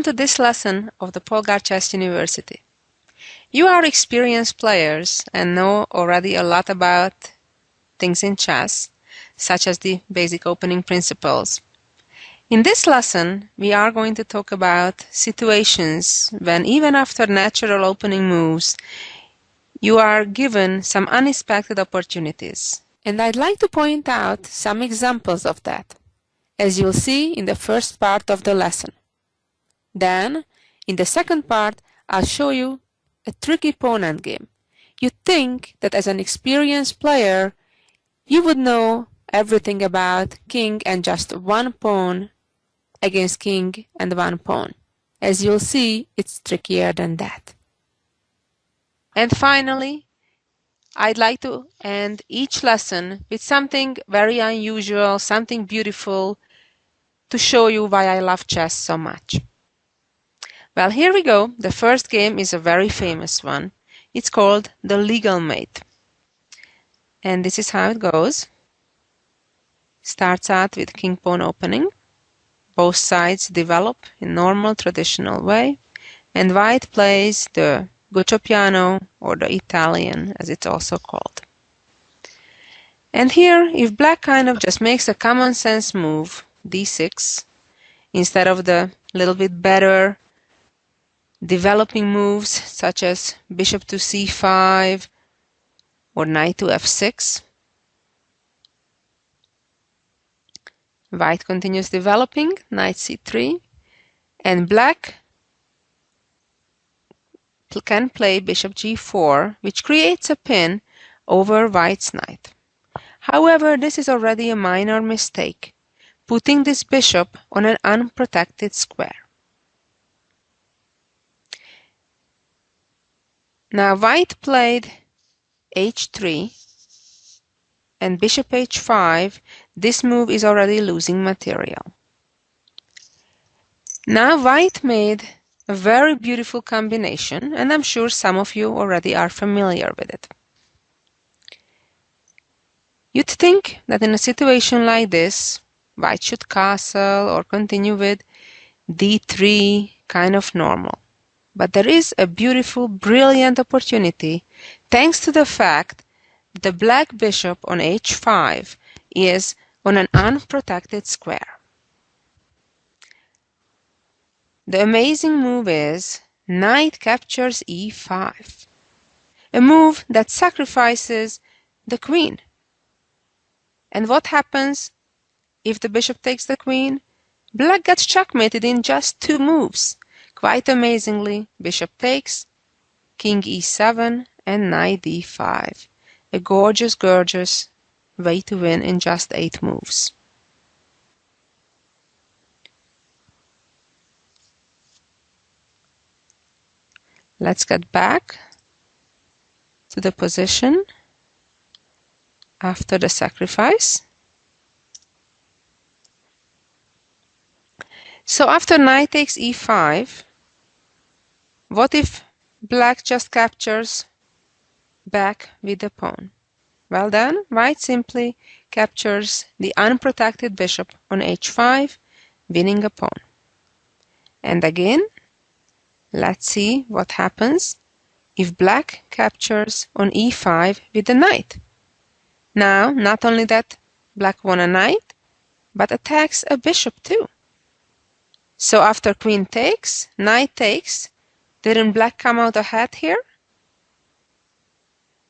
Welcome to this lesson of the Polgar Chess University. You are experienced players and know already a lot about things in chess, such as the basic opening principles. In this lesson, we are going to talk about situations when even after natural opening moves, you are given some unexpected opportunities. And I'd like to point out some examples of that, as you'll see in the first part of the lesson. Then, in the second part, I'll show you a tricky pawn endgame. You'd think that as an experienced player, you would know everything about king and just one pawn against king and one pawn. As you'll see, it's trickier than that. And finally, I'd like to end each lesson with something very unusual, something beautiful, to show you why I love chess so much. Well, here we go. The first game is a very famous one. It's called the legal mate. And this is how it goes. Starts out with king-pawn opening. Both sides develop in normal traditional way. And white plays the Gocciapiano, or the Italian, as it's also called. And here, if black kind of just makes a common sense move, d6, instead of the little bit better developing moves such as bishop to c5 or knight to f6. White continues developing, knight c3, and black can play bishop g4, which creates a pin over white's knight. However, this is already a minor mistake, putting this bishop on an unprotected square. Now white played h3 and bishop h5. This move is already losing material. Now white made a very beautiful combination, and I'm sure some of you already are familiar with it. You'd think that in a situation like this, white should castle or continue with d3, kind of normal. But there is a beautiful, brilliant opportunity thanks to the fact that the black bishop on h5 is on an unprotected square. The amazing move is knight captures e5, a move that sacrifices the queen. And what happens if the bishop takes the queen? Black gets checkmated in just 2 moves. Quite amazingly, bishop takes, king e7, and knight d5. A gorgeous, gorgeous way to win in just 8 moves. Let's get back to the position after the sacrifice. So after knight takes e5, what if black just captures back with the pawn? Well then, white simply captures the unprotected bishop on h5, winning a pawn. And again, let's see what happens if black captures on e5 with the knight. Now, not only that black won a knight, but attacks a bishop too. So after queen takes, knight takes, didn't black come out ahead here?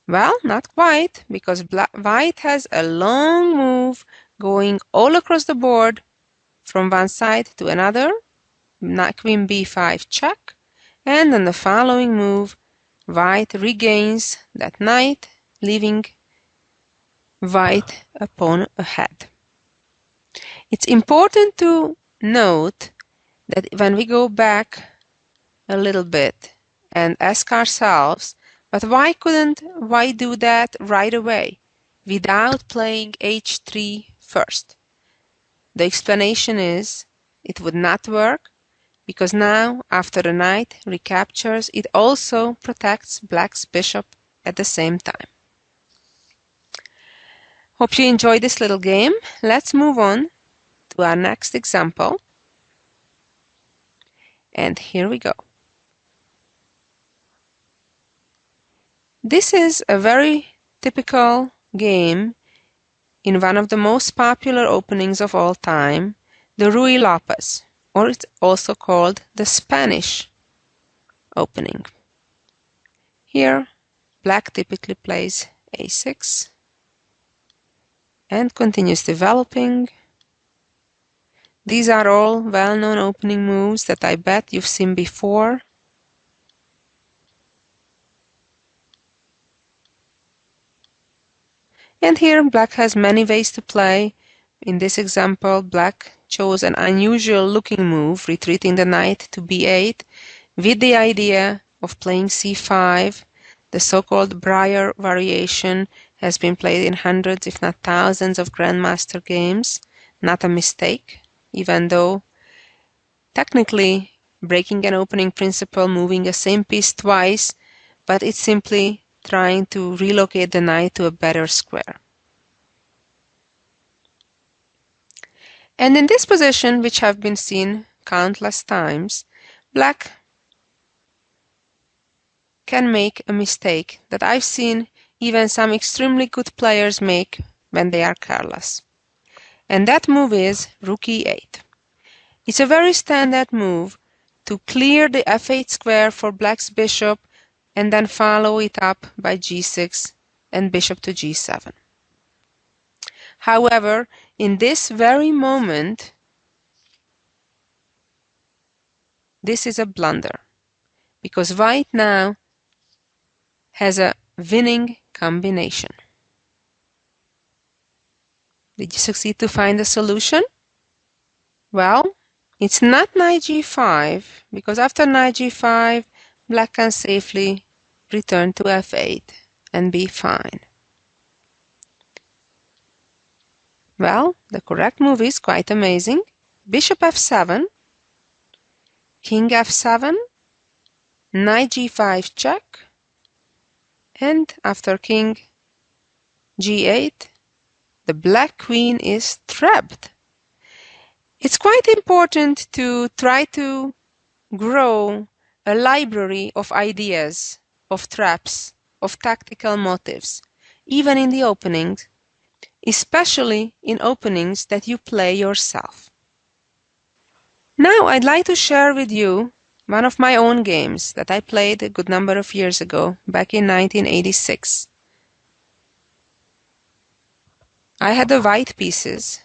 Well, not quite, because white has a long move going all across the board from one side to another, queen b5 check, and in the following move, white regains that knight, leaving white a pawn ahead. It's important to note that when we go back a little bit and ask ourselves, but why couldn't white do that right away without playing h3 first? The explanation is it would not work because now, after the knight recaptures, it also protects black's bishop at the same time. Hope you enjoyed this little game. Let's move on to our next example. And here we go. This is a very typical game in one of the most popular openings of all time, the Ruy Lopez, or it's also called the Spanish opening. Here, black typically plays a6 and continues developing. These are all well-known opening moves that I bet you've seen before. And here black has many ways to play. In this example, black chose an unusual looking move, retreating the knight to b8, with the idea of playing c5. The so-called Briar variation has been played in hundreds, if not thousands, of grandmaster games. Not a mistake, even though technically breaking an opening principle, moving a same piece twice, but it's simply trying to relocate the knight to a better square. And in this position, which have been seen countless times, black can make a mistake that I've seen even some extremely good players make when they are careless. And that move is rook e8. It's a very standard move to clear the f8 square for black's bishop and then follow it up by g6 and bishop to g7. However, in this very moment, this is a blunder, because white now has a winning combination. Did you succeed to find a solution? Well, it's not knight g5, because after knight g5, black can safely return to f8 and be fine. Well, the correct move is quite amazing. Bishop f7, king f7, knight g5 check, and after king g8, the black queen is trapped. It's quite important to try to grow a library of ideas, of traps, of tactical motives, even in the openings, especially in openings that you play yourself. Now I'd like to share with you one of my own games that I played a good number of years ago, back in 1986. I had the white pieces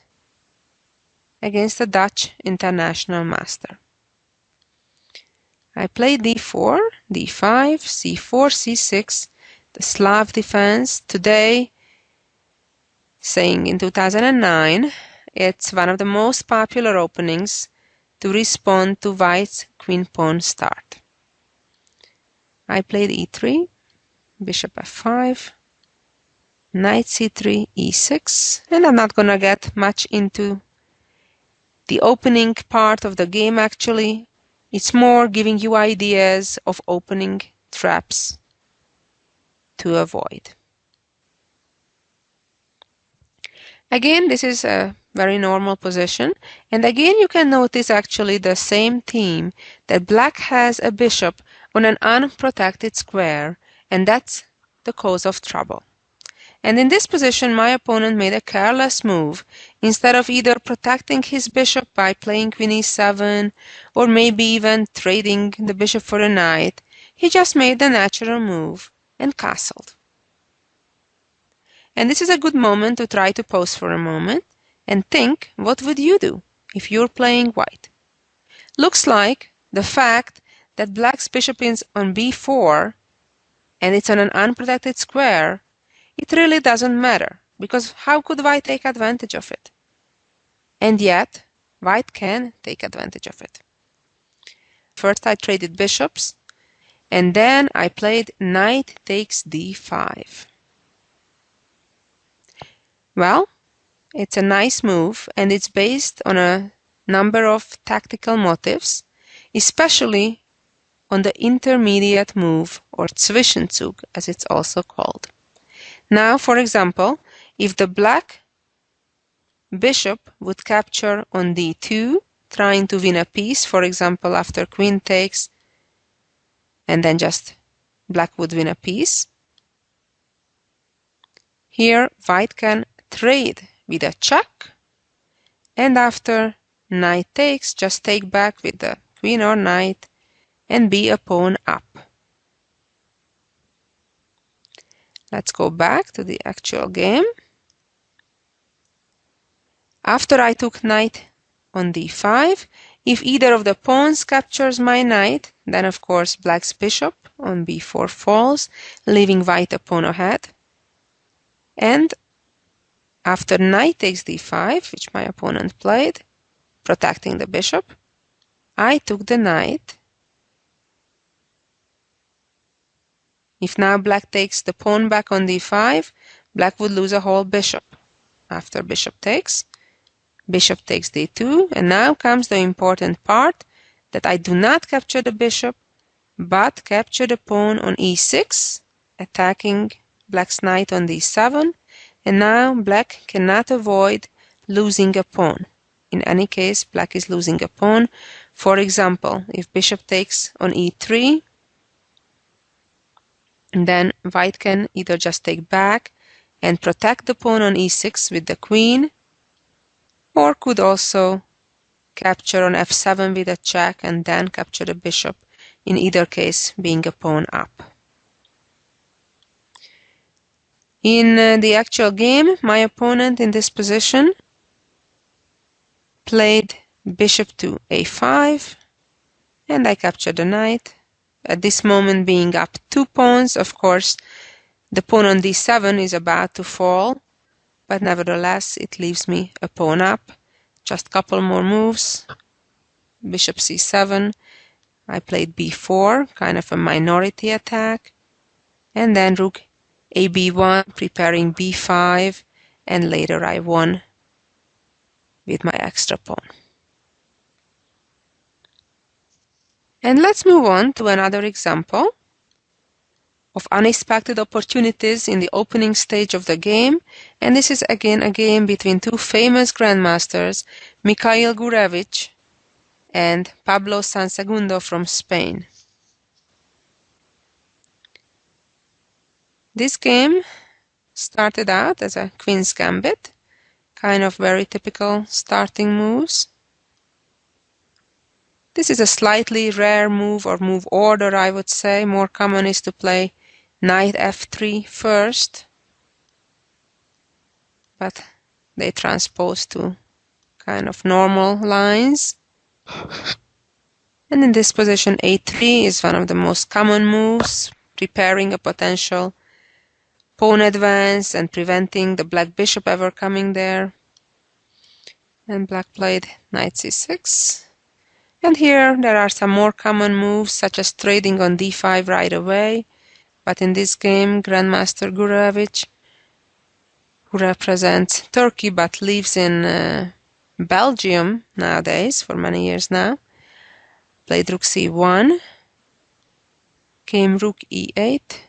against a Dutch international master. I played d4, d5, c4, c6, the Slav defense. Today, saying in 2009, it's one of the most popular openings to respond to white's queen-pawn start. I played e3, bishop f5, knight c3, e6, and I'm not going to get much into the opening part of the game actually. It's more giving you ideas of opening traps to avoid. Again, this is a very normal position, and again you can notice actually the same theme, that black has a bishop on an unprotected square, and that's the cause of trouble. And in this position, my opponent made a careless move. Instead of either protecting his bishop by playing queen e7, or maybe even trading the bishop for a knight, he just made the natural move and castled. And this is a good moment to try to pause for a moment and think, what would you do if you're playing white? Looks like the fact that black's bishop is on b4 and it's on an unprotected square, it really doesn't matter, because how could white take advantage of it? And yet, white can take advantage of it. First I traded bishops, and then I played knight takes d5. Well, it's a nice move, and it's based on a number of tactical motives, especially on the intermediate move, or Zwischenzug, as it's also called. Now, for example, if the black bishop would capture on d2, trying to win a piece, for example, after queen takes, and then just black would win a piece. Here, white can trade with a check, and after knight takes, just take back with the queen or knight and be a pawn up. Let's go back to the actual game. After I took knight on d5, if either of the pawns captures my knight, then of course black's bishop on b4 falls, leaving white a pawn ahead. And after knight takes d5, which my opponent played, protecting the bishop, I took the knight. If now black takes the pawn back on d5, black would lose a whole bishop. After bishop takes d2, and now comes the important part, that I do not capture the bishop, but capture the pawn on e6, attacking black's knight on d7, and now black cannot avoid losing a pawn. In any case, black is losing a pawn. For example, if bishop takes on e3, then white can either just take back and protect the pawn on e6 with the queen, or could also capture on f7 with a check and then capture the bishop, in either case being a pawn up. In the actual game, my opponent in this position played bishop to a5, and I captured the knight. At this moment being up 2 pawns, of course, the pawn on d7 is about to fall, but nevertheless it leaves me a pawn up. Just a couple more moves. Bishop c7. I played b4, kind of a minority attack. And then rook ab1, preparing b5, and later I won with my extra pawn. And let's move on to another example of unexpected opportunities in the opening stage of the game, and this is again a game between two famous grandmasters, Mikhail Gurevich and Pablo Sansegundo from Spain. This game started out as a Queen's Gambit, kind of very typical starting moves. This is a slightly rare move, or move order, I would say. More common is to play knight f3 first, but they transpose to kind of normal lines. And in this position, a3 is one of the most common moves, preparing a potential pawn advance and preventing the black bishop ever coming there. And black played knight c6. And here there are some more common moves, such as trading on d5 right away. But in this game, Grandmaster Gurevich, who represents Turkey but lives in Belgium nowadays, for many years now, played rook c1, came rook e8,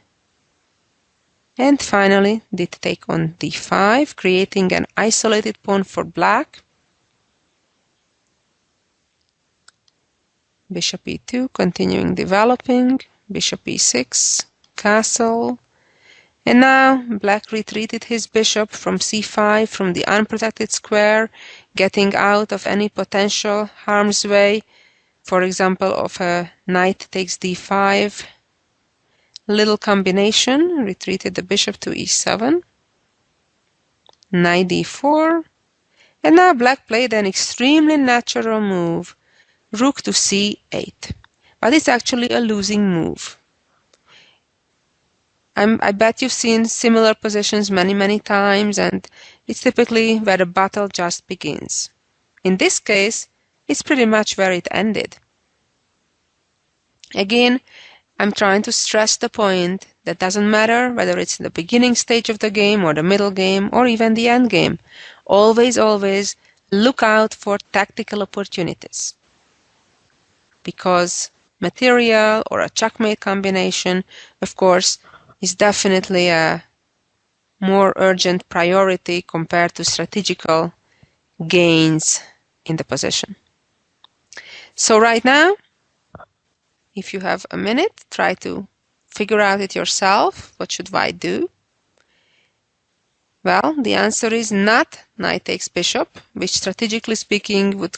and finally did take on d5, creating an isolated pawn for black. Bishop e2, continuing developing, bishop e6, castle, and now black retreated his bishop from c5, from the unprotected square, getting out of any potential harm's way, for example of a knight takes d5. Little combination, retreated the bishop to e7, knight d4, and now black played an extremely natural move, rook to c8. But it's actually a losing move. I bet you've seen similar positions many times, and it's typically where the battle just begins. In this case, it's pretty much where it ended. Again, I'm trying to stress the point that doesn't matter whether it's the beginning stage of the game or the middle game or even the end game. Always look out for tactical opportunities. Because material or a checkmate combination, of course, is definitely a more urgent priority compared to strategical gains in the position. So right now, if you have a minute, try to figure out it yourself. What should white do? Well, the answer is not knight takes bishop, which strategically speaking would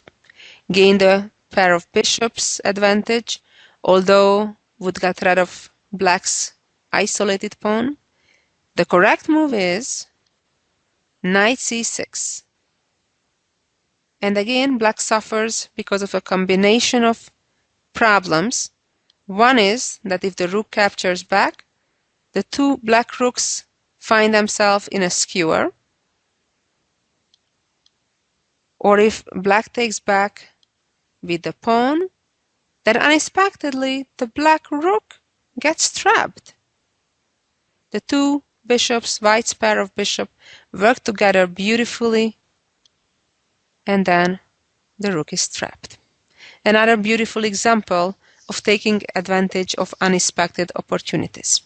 gain the pair of bishops advantage, although would get rid of black's isolated pawn. The correct move is knight c6. And again, black suffers because of a combination of problems. One is that if the rook captures back, the two black rooks find themselves in a skewer. Or if black takes back with the pawn, then unexpectedly the black rook gets trapped. The two bishops, white's pair of bishop, work together beautifully, and then the rook is trapped. Another beautiful example of taking advantage of unexpected opportunities.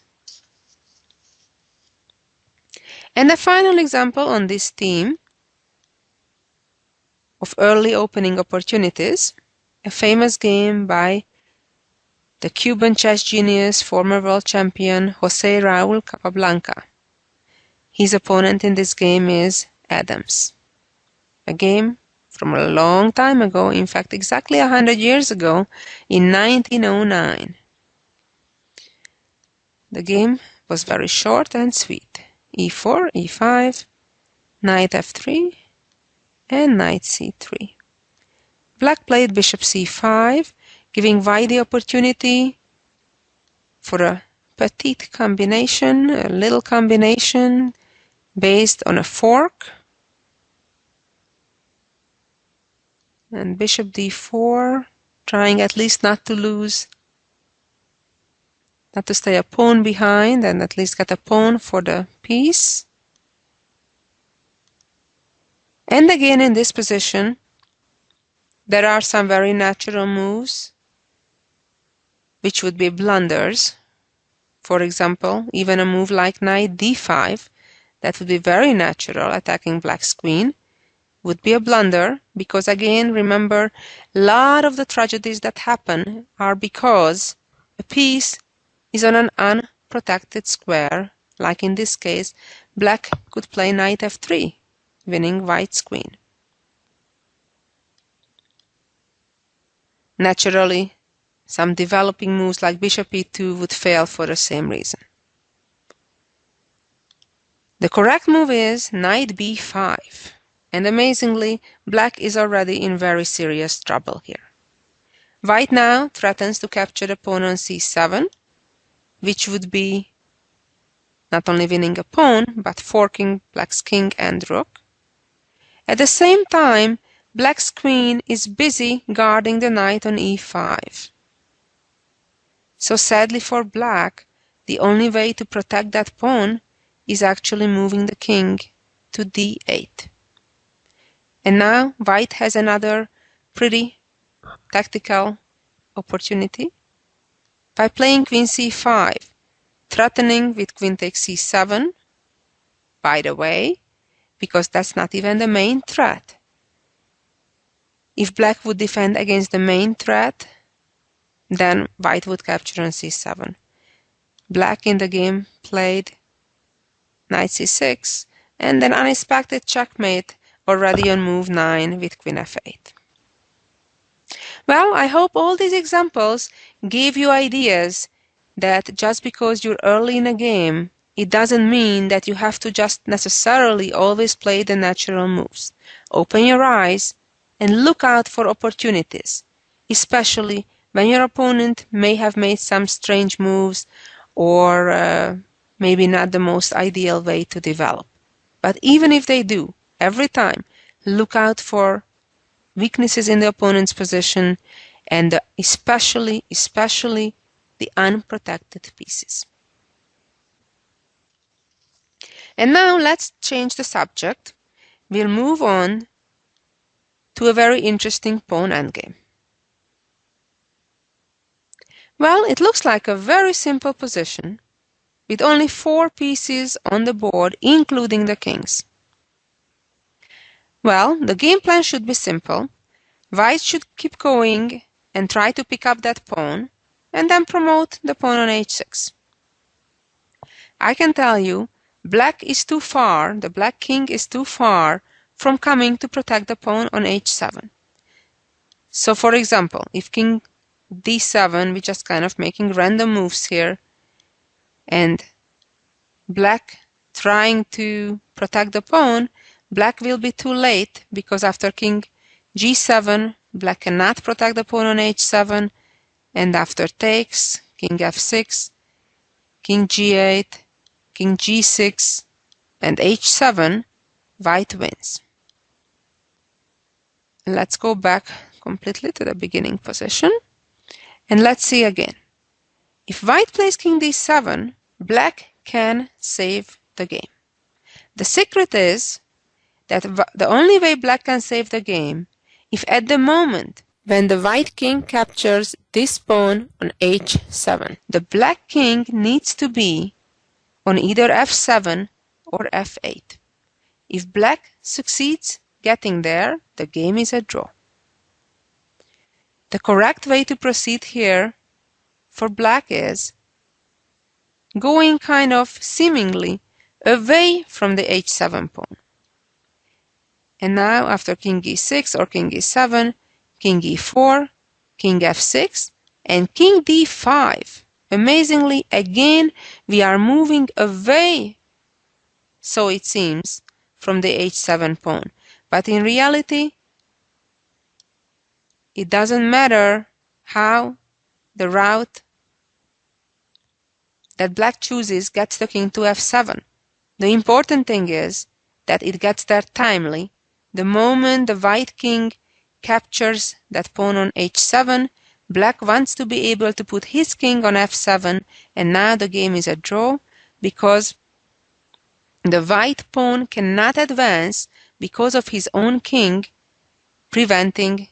And the final example on this theme of early opening opportunities, a famous game by the Cuban chess genius, former world champion José Raúl Capablanca. His opponent in this game is Adams. A game from a long time ago, in fact exactly 100 years ago, in 1909. The game was very short and sweet. e4, e5, knight f3, and knight c3. Black played bishop c5, giving white the opportunity for a petite combination, a little combination based on a fork. And bishop d4, trying at least not to lose, not to stay a pawn behind, and at least get a pawn for the piece. And again in this position, there are some very natural moves which would be blunders. For example, even a move like knight d5, that would be very natural, attacking black's queen, would be a blunder, because again, remember, a lot of the tragedies that happen are because a piece is on an unprotected square. Like in this case, black could play knight f3, winning white's queen. Naturally, some developing moves like bishop e2 would fail for the same reason. The correct move is knight b5. And amazingly, black is already in very serious trouble here. White now threatens to capture the pawn on c7, which would be not only winning a pawn, but forking black's king and rook. At the same time, black's queen is busy guarding the knight on e5. So sadly for black, the only way to protect that pawn is actually moving the king to d8. And now white has another pretty tactical opportunity by playing queen c5, threatening with queen takes c7, by the way, because that's not even the main threat. If black would defend against the main threat, then white would capture on c7. Black in the game played knight c6, and an unexpected checkmate already on move 9 with queen f8. Well, I hope all these examples gave you ideas that just because you're early in a game, it doesn't mean that you have to just necessarily always play the natural moves. Open your eyes and look out for opportunities, especially when your opponent may have made some strange moves or maybe not the most ideal way to develop. But even if they do, every time, look out for weaknesses in the opponent's position and especially the unprotected pieces. And now let's change the subject. We'll move on to a very interesting pawn endgame. Well, it looks like a very simple position with only 4 pieces on the board, including the kings. Well, the game plan should be simple. White should keep going and try to pick up that pawn, and then promote the pawn on h6. I can tell you, black is too far, the black king is too far from coming to protect the pawn on h7. So for example, if king d7, we're just kind of making random moves here, and black trying to protect the pawn, black will be too late, because after king g7, black cannot protect the pawn on h7, and after takes, king f6, king g8, king g6, and h7, white wins. Let's go back completely to the beginning position, and let's see again. If white plays king d7, black can save the game. The secret is that the only way black can save the game if at the moment when the white king captures this pawn on h7, the black king needs to be on either f7 or f8. If black succeeds getting there, the game is a draw. The correct way to proceed here for black is going kind of seemingly away from the h7 pawn. And now after king e6 or king e7, king e4, king f6, and king d5. Amazingly, again, we are moving away, so it seems, from the h7 pawn. But in reality, it doesn't matter how the route that black chooses gets the king to f7. The important thing is that it gets there timely. The moment the white king captures that pawn on h7, black wants to be able to put his king on f7, and now the game is a draw because the white pawn cannot advance because of his own king preventing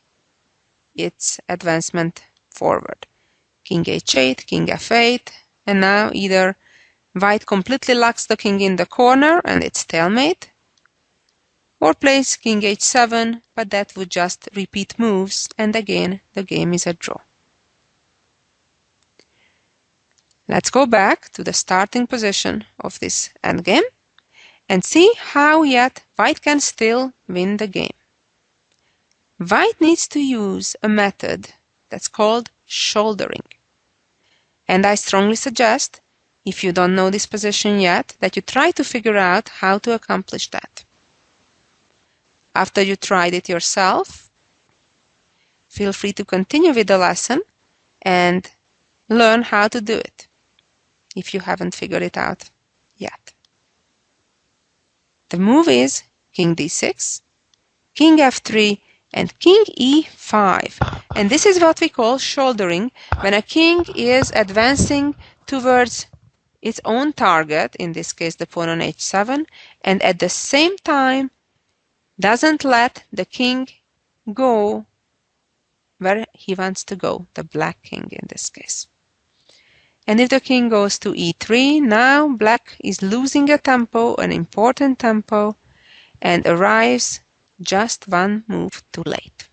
its advancement forward. King h8, king f8, and now either white completely locks the king in the corner and it's stalemate, or plays king h7, but that would just repeat moves, and again the game is a draw. Let's go back to the starting position of this endgame and see how yet white can still win the game. White needs to use a method that's called shouldering. And I strongly suggest, if you don't know this position yet, that you try to figure out how to accomplish that. After you tried it yourself, feel free to continue with the lesson and learn how to do it if you haven't figured it out yet. The move is king d6, king f3, and king e5. And this is what we call shouldering, when a king is advancing towards its own target, in this case the pawn on h7, and at the same time doesn't let the king go where he wants to go, the black king in this case. And if the king goes to e3, now black is losing a tempo, an important tempo, and arrives just one move too late.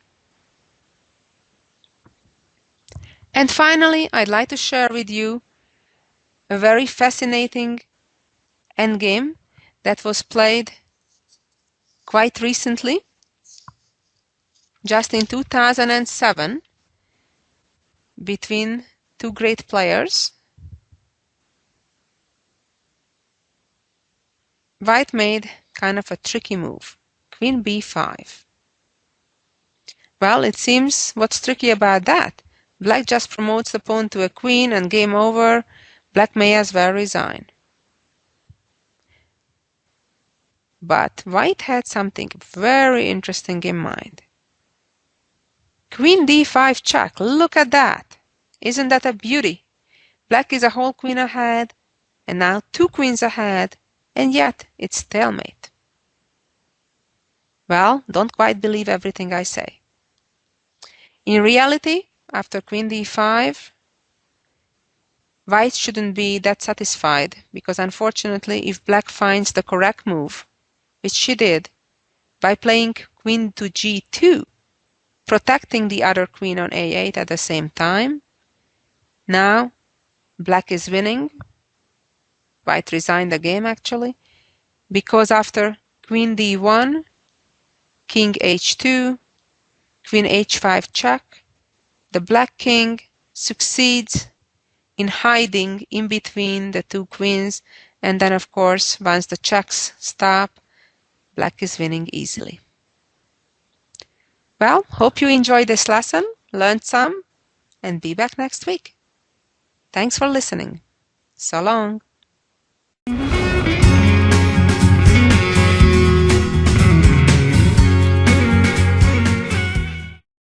And finally, I'd like to share with you a very fascinating endgame that was played quite recently, just in 2007, between two great players. White made kind of a tricky move, queen b5. Well, it seems what's tricky about that? Black just promotes the pawn to a queen and game over. Black may as well resign. But white had something very interesting in mind. Queen d5 check, look at that! Isn't that a beauty? Black is a whole queen ahead, and now two queens ahead, and yet it's stalemate. Well, don't quite believe everything I say. In reality, after queen d5, white shouldn't be that satisfied, because unfortunately, if black finds the correct move, which she did, by playing queen to g2, protecting the other queen on a8 at the same time. Now, black is winning. White resigned the game, actually, because after queen d1, king h2, queen h5 check, the black king succeeds in hiding in between the two queens, and then, of course, once the checks stop, black is winning easily. Well, hope you enjoyed this lesson, learned some, and be back next week. Thanks for listening. So long.